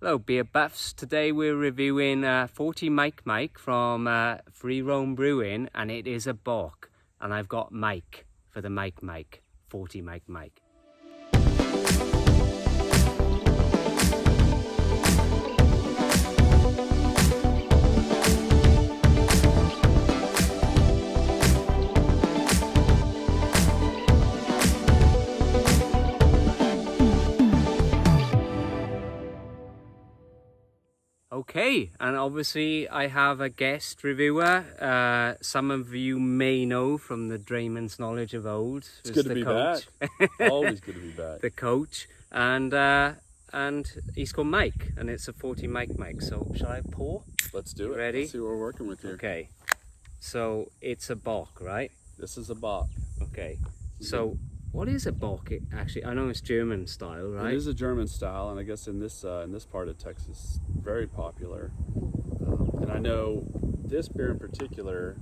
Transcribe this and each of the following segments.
Hello beer buffs, today we're reviewing 40 Mike from Freeroam Brewing, and it is a Bock, and I've got Mike for the Mike, 40 Mike. Okay, and obviously I have a guest reviewer. Some of you may know from the Drayman's Knowledge of Old. It's good to be coach. back. Always good to be back. The coach, and he's called Mike, and it's a 40 Mike. So shall I pour? Let's do it. Ready? Let's see what we're working with here. Okay, so it's a Bock, right? This is a Bock. Okay, so what is a Bock? Actually, I know it's German style, right? It is a German style, and I guess in this part of Texas, very popular. And I know this beer in particular,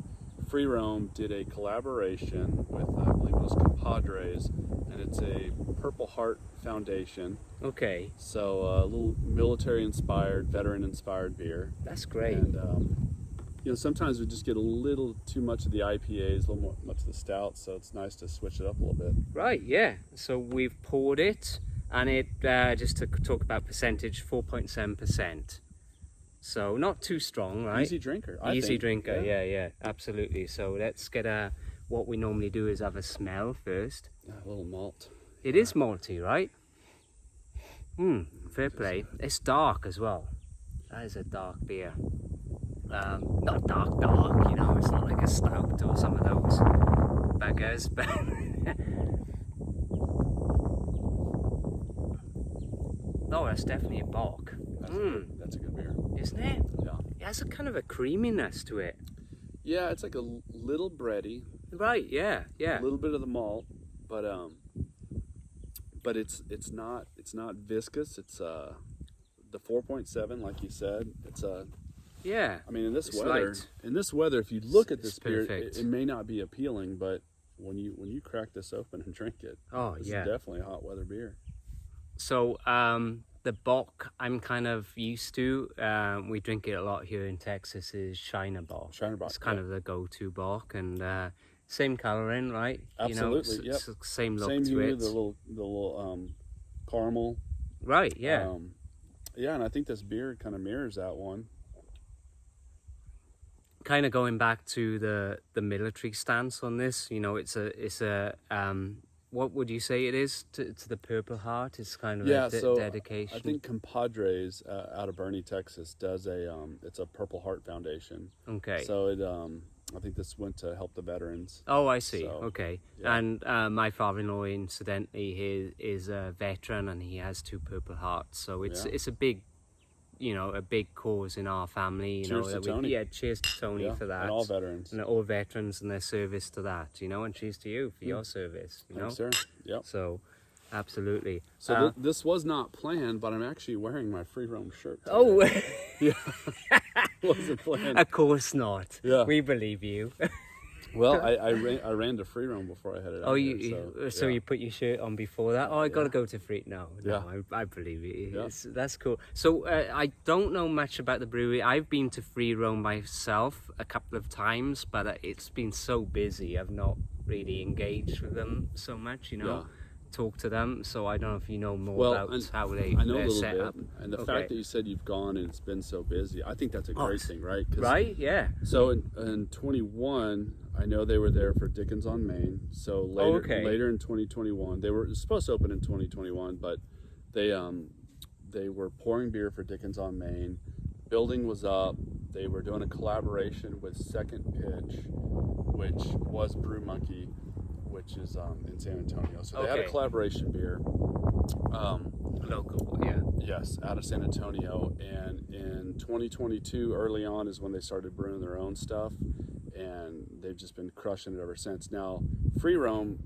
Freeroam did a collaboration with, I believe it was Compadres, and it's a Purple Heart Foundation. Okay. So a little military-inspired, veteran-inspired beer. That's great. And sometimes we just get a little too much of the IPAs, a little much of the stouts, so it's nice to switch it up a little bit. Right, yeah. So we've poured it, and it, just to talk about percentage, 4.7%. So not too strong, right? Easy drinker, I Easy think. drinker, yeah, absolutely. So let's get what we normally do is have a smell first. A little malt. It is malty, right? Fair play. It's dark as well. That is a dark beer. Not dark, it's not like a stout or some of those buggers, but no, that's definitely a Bock. That's a good beer. Isn't it? Yeah. It has a kind of a creaminess to it. Yeah, it's like a little bready. Right, yeah. A little bit of the malt, but it's not viscous. It's the 4.7, like you said. It's Yeah. I mean, in this light. weather, if you look at this It's beer, perfect. it may not be appealing, but when you crack this open and drink it, this is definitely a hot weather beer. So the Bock I'm kind of used to. We drink it a lot here in Texas. Is Shiner Bock. It's kind of the go-to Bock, and same coloring, right? Absolutely, it's same look Same to hue, it. the little caramel. Right, yeah. Yeah, and I think this beer kind of mirrors that one. Kind of going back to the military stance on this, it's a what would you say it is to the Purple Heart? It's kind of a dedication. I think Compadres out of Boerne, Texas, does it's a Purple Heart Foundation. Okay. So it I think this went to help the veterans. Oh, I see. So, okay. yeah. And my father-in-law, incidentally, he is a veteran, and he has 2 Purple Hearts. So it's a big. A big cause in our family. Cheers to Tony. Cheers to Tony for that. And all veterans. And all veterans and their service to that, and cheers to you for your service, Thanks, sir. Yep. So, absolutely. So this was not planned, but I'm actually wearing my Freeroam shirt today. Oh! Yeah. Wasn't planned. Of course not. Yeah. We believe you. Well, I ran to Freeroam before I headed out. So you put your shirt on before that? Oh, I got to go to Free. No, Yeah. I believe it. That's cool. So I don't know much about the brewery. I've been to Freeroam myself a couple of times, but it's been so busy. I've not really engaged with them so much, talk to them. So I don't know if you know more about how I know a little set bit. up. And the fact that you said you've gone and it's been so busy, I think that's a great thing, right? Right, yeah. So in 21, I know they were there for Dickens on Main. So later in 2021, they were supposed to open in 2021, but they were pouring beer for Dickens on Main. Building was up. They were doing a collaboration with Second Pitch, which was Brew Monkey, which is in San Antonio. So they had a collaboration beer. Local, yeah. Yes, out of San Antonio. And in 2022, early on, is when they started brewing their own stuff. And they've just been crushing it ever since. Now, Freeroam,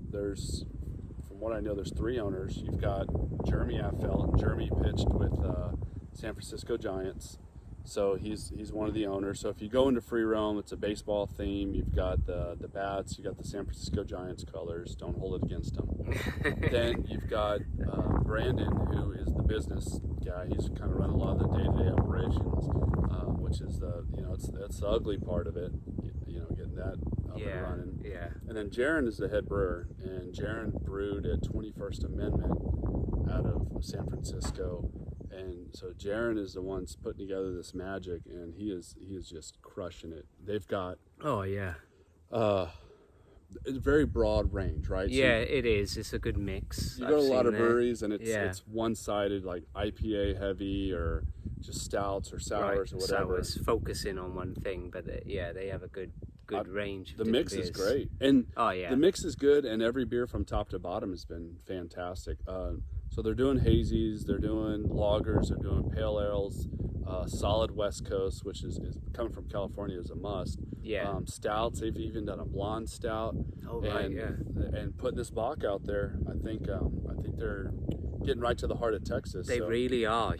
from what I know, there's 3 owners. You've got Jeremy Affel. Jeremy pitched with San Francisco Giants. So he's one of the owners. So if you go into Freeroam, it's a baseball theme. You've got the bats. You got the San Francisco Giants colors. Don't hold it against them. Then you've got Brandon, who is the business guy, he's kind of running a lot of the day-to-day operations, which is it's the ugly part of it, getting that up and running. Yeah. And then Jaron is the head brewer, and Jaron brewed at 21st Amendment out of San Francisco. And so Jaron is the one putting together this magic, and he is just crushing it. They've got it's a very broad range, right? Yeah, it is. It's a good mix. You go to a lot of breweries, and it's one-sided, like IPA heavy, or just stouts or sours or whatever. Sours, focusing on one thing, but they have a good range. The mix is great, and the mix is good, and every beer from top to bottom has been fantastic. So they're doing hazies, they're doing lagers, they're doing pale ales, solid West Coast, which is coming from California is a must. Yeah. Stouts, they've even done a blonde stout. Oh, right, And putting this Bock out there, I think they're getting right to the heart of Texas. They really are,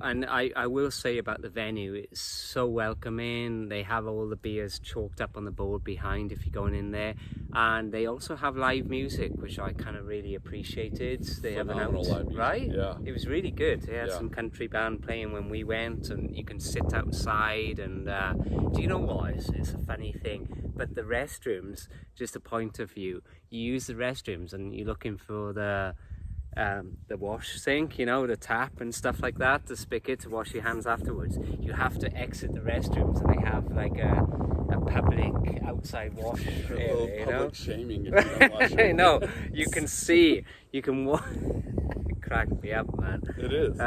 and I will say about the venue, it's so welcoming. They have all the beers chalked up on the board behind if you're going in there, and they also have live music, which I kind of really appreciated. They have an out, live music. Right? Yeah. It was really good. They had some country band playing when we went, and you can sit outside, and do you know what? It's a funny thing, but the restrooms, just a point of view, you use the restrooms and you're looking for the wash sink, the tap and stuff like that, the spigot to wash your hands afterwards. You have to exit the restrooms, and they have like a public outside wash area, public shaming if you don't wash I know. You can see, you can crack me up, man. It is.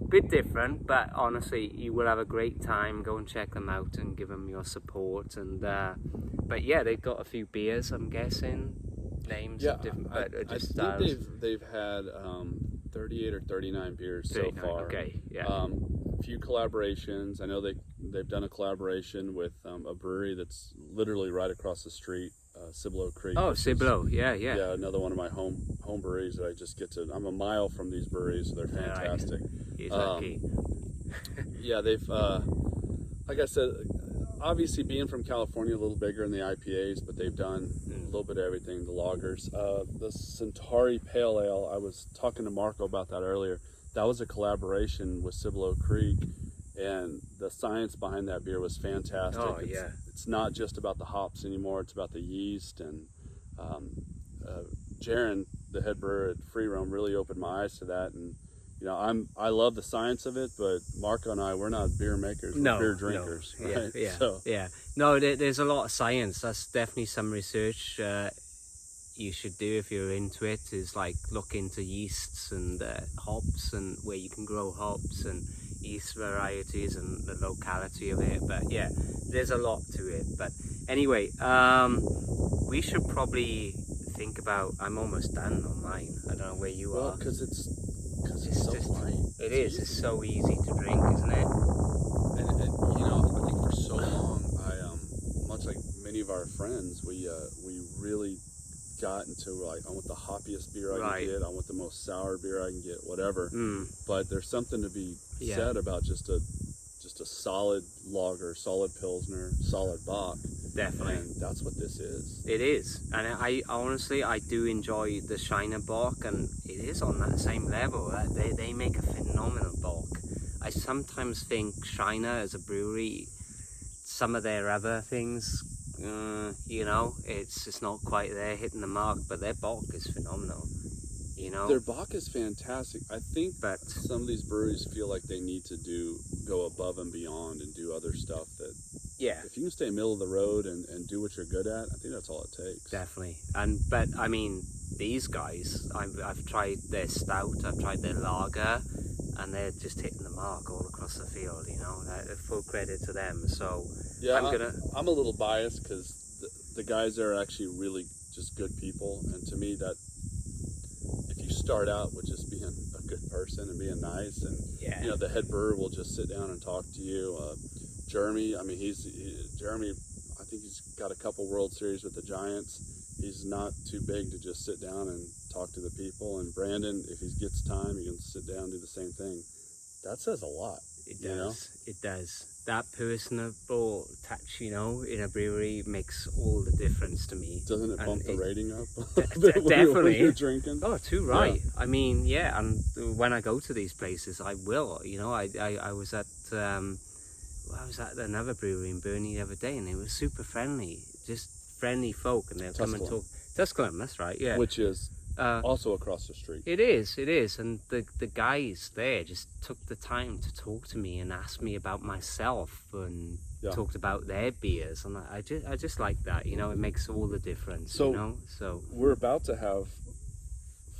Bit different, but honestly, you will have a great time. Go and check them out and give them your support. And but yeah, they've got a few beers, I'm guessing. Names of different, I styles. think they've had 38 or 39 beers 39, so far. Okay, yeah. A few collaborations. I know they've done a collaboration with a brewery that's literally right across the street, Cibolo Creek. Oh, Cibolo, yeah. Yeah, another one of my home breweries that I just get to. I'm a mile from these breweries, so they're fantastic. He's lucky. Yeah, they've like I said, obviously being from California, a little bigger in the IPAs, but they've done a little bit of everything. The lagers, the Centauri Pale Ale. I was talking to Marco about that earlier. That was a collaboration with Cibolo Creek, and the science behind that beer was fantastic. Oh, yeah. It's not just about the hops anymore. It's about the yeast, and Jaron, the head brewer at Freeroam, really opened my eyes to that. And I love the science of it, but Marco and we're not beer makers, we're beer drinkers. No. Right? Yeah. No, there's a lot of science. That's definitely some research you should do if you're into it, is like look into yeasts and hops, and where you can grow hops and yeast varieties and the locality of it. But yeah, there's a lot to it. But anyway, we should probably think about, I'm almost done on mine. I don't know where you are. Because it's so light. It is. It's so easy to drink, isn't it? And I think for so long, much like many of our friends, we really got into like, I want the hoppiest beer I can get, I want the most sour beer I can get, whatever. But there's something to be said about just a solid lager, solid pilsner, solid Bock. Definitely. And that's what this is. It is. And I honestly do enjoy the Shiner Bock, and it is on that same level. They make a phenomenal Bock. I sometimes think Shiner as a brewery, some of their other things, it's just not quite there hitting the mark, but their Bock is phenomenal. Their Bock is fantastic. I think that some of these breweries feel like they need to go above and beyond and do other stuff that, if you can stay middle of the road and do what you're good at, I think that's all it takes. Definitely. But I mean, these guys, I've tried their stout, I've tried their lager, and they're just hitting the mark all across the field, full credit to them. So yeah, I'm a little biased because the guys there are actually really just good people, and to me that, if you start out with just being a good person and being nice, and the head brewer will just sit down and talk to you. Jeremy, Jeremy, I think he's got a couple World Series with the Giants. He's not too big to just sit down and talk to the people. And Brandon, if he gets time, he can sit down and do the same thing. That says a lot. It You know? does. It does. That personable touch, you know, in a brewery makes all the difference to me. Doesn't it And bump the rating up when definitely. you're drinking? Oh, too right. I mean, yeah, and when I go to these places, I will. You know, I was at another brewery in Burnley the other day, and they were super friendly, just friendly folk, and they'll come and talk. Tusculum, that's right. Yeah. Which is also across the street. It is, and the guys there just took the time to talk to me and ask me about myself and talked about their beers, and I just like that, you know, it makes all the difference, So, you know. So we're about to have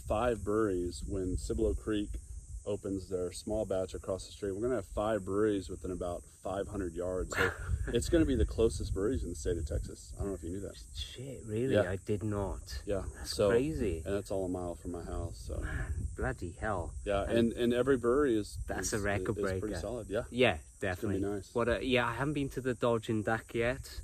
5 breweries when Cibolo Creek opens their small batch across the street. We're going to have 5 breweries within about 500 yards. So it's going to be the closest breweries in the state of Texas. I don't know if you knew that. Shit, really? Yeah. I did not. Yeah. That's crazy. And it's all a mile from my house. So Man, bloody hell. yeah, and every brewery is a record breaker. pretty solid. Yeah. Yeah, definitely. It's gonna be nice. Yeah, I haven't been to the Dodge and Duck yet.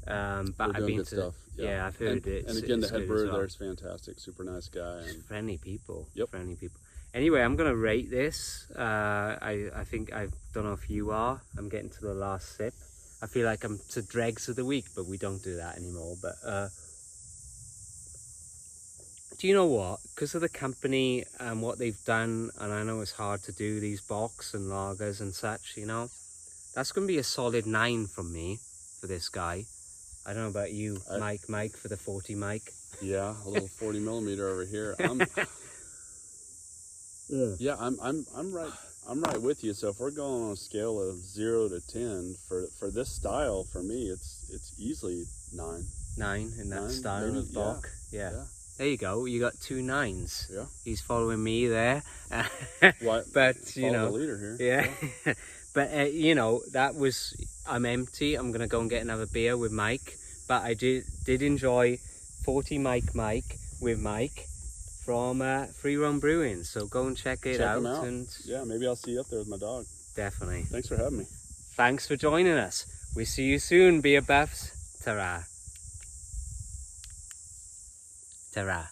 But I've been to stuff. Yeah, I've heard it. And again, the head brewer there is fantastic, super nice guy, and friendly people. Yep. Friendly people. Anyway, I'm gonna rate this. I think I don't know if you are. I'm getting to the last sip. I feel like I'm to dregs of the week, but we don't do that anymore. But do you know what? Because of the company and what they've done, and I know it's hard to do these bocks and lagers and such, you know, that's gonna be a solid 9 from me for this guy. I don't know about you, Mike, for the 40 Mike. Yeah, a little 40 millimeter over here. I'm right with you. So if we're going on a scale of 0 to 10 for this style, for me, it's easily 9. 9 in that 9, style maybe, of Bock. Yeah. Yeah. There you go. You got 2 9s. Yeah. He's following me there. What? But you know, the leader here. Yeah. But you know, I'm empty. I'm gonna go and get another beer with Mike. But I did enjoy 40 Mike with Mike from Freeroam Brewing. So go and check out. Him out. And yeah, maybe I'll see you up there with my dog. Definitely. Thanks for having me. Thanks for joining us. We see you soon, beer buffs. Ta-ra. Ta-ra.